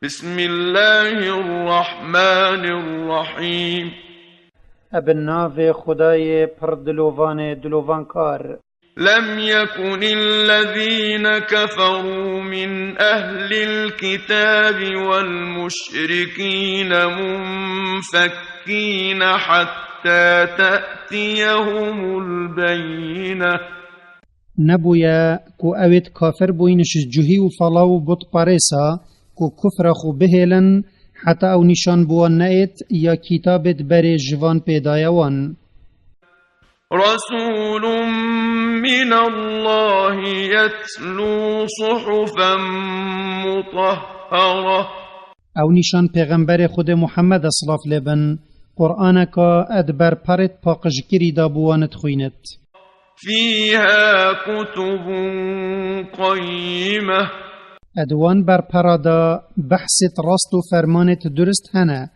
بسم الله الرحمن الرحيم ابن خدای پر دلوان کار. لم يكن الذين كفروا من أهل الكتاب والمشركين منفكين حتى تأتيهم البينة. نبويا كو اوید کافر بوینش جهی و فلاو بط پاريسا كو كفر خو بهلن حتى او نشان بوان نأيت يا كتابت بري جوان پیدایوان. رسول من الله يتلو صحفا مطهرة. او نشان پیغمبر خود محمد اصلاف لبن قرآنك ادبر پرت پاقشگری دابوانت خوينت. فيها كتب قيمة. ادوان بر پرادا بحثت راست و فرمانت درست هنه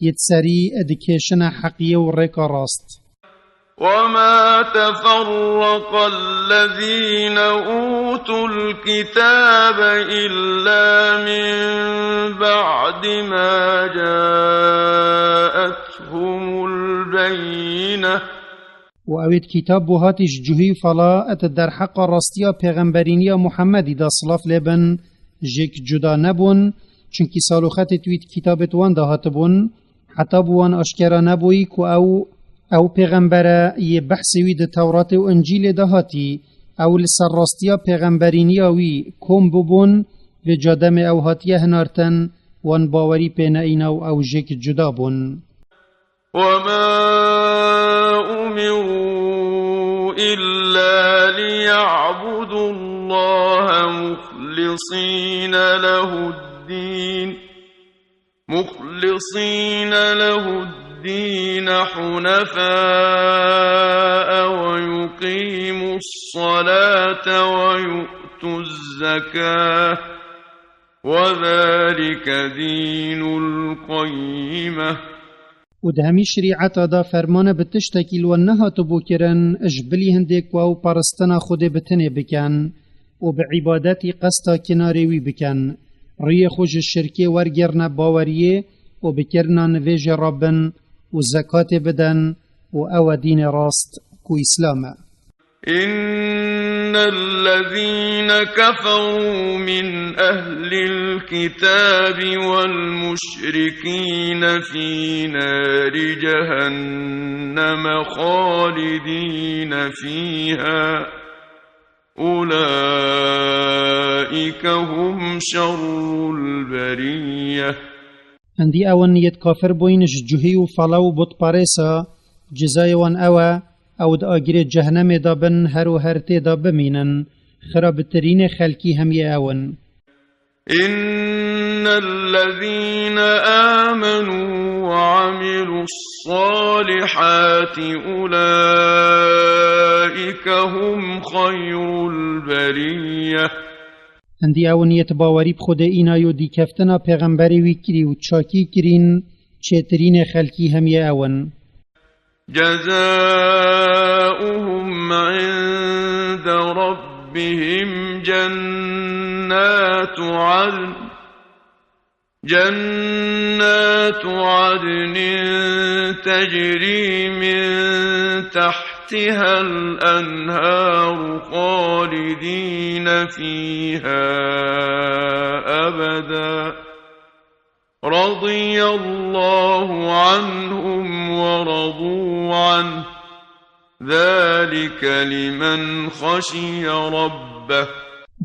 يتسري ادكيشن حقية و ريكا راست. وما تفرق الذين أوتوا الكتاب إلا من بعد ما جاءتهم البينة. و اوید کتاب بو هاتش جهی فلا ات در حق راستیا پیغمبرینیا محمدی دا صلاف لبن جک جدا نبون چونکی سالوخت توید کتابت وان دا هاتبون حتی بوان اشکرا نبوی که او پیغمبره یه بحث وید تورات و انجیل دا هاتی او لسر راستیا پیغمبرینیا وی کم ببون و جادم او هاتیه هنارتن وان باوری پینائیناو او جک جدا بون. وما أمروا إلا ليعبدوا الله مخلصين له الدين حنفاء ويقيموا الصلاة ويؤتوا الزكاة وذلك دين القيمة. و ده همی شریعت دا فرمان بتشتکیل و نهاتو بوکرن اجبلی هندک و او پرستنا خود بتنه بکن و بعبادتی قصدا کناریوی بکن ری خوش الشرکه ورگرن باوریه و بکرنان ویج ربن و زکات بدن و او دین راست کو اسلامه. إن الذين كفروا من أهل الكتاب والمشركين في نار جهنم خالدين فيها أولئك هم شر البرية. هندی اون نیت کافر بوینش جهی و فلاو بط پاريسا جزای وان او دا آگیر جهنم دابن هر و هر تی دا بمینن خرابترین خلکی همی اون. إن الذين آمنوا وعملوا الصالحات أولئك هم خير البرية. هندی اون نیت باوری بخود اینایو دی کفتنا پیغمبری وی کری و چاکی کرین چیترین خلکی همی اون. جزاؤهم عند ربهم جنات عدن تجري من تحتها الأنهار خالدين فيها أبدا رضي الله عنهم ورضوا عنه ذلك لمن خشي ربه.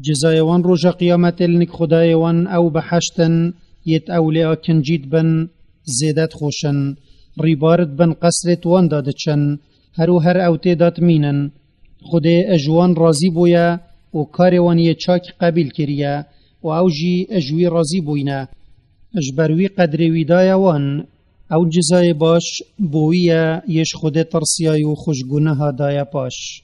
جزایوان روژا قیامت لنک خدایوان او بحشتن یت اولیا کنجید بن زیدت خوشن ریبارد بن قصرت وان دادچن هر او تیدات مینن خدای اجوان راضی بویا و کاروان یه چاک قبیل کریه و او جی اجوی راضی بوینه اجبروی قدر ویدای وان او جزای باش بویه یش خود ترسیای و خوشگونه ها دای پاش.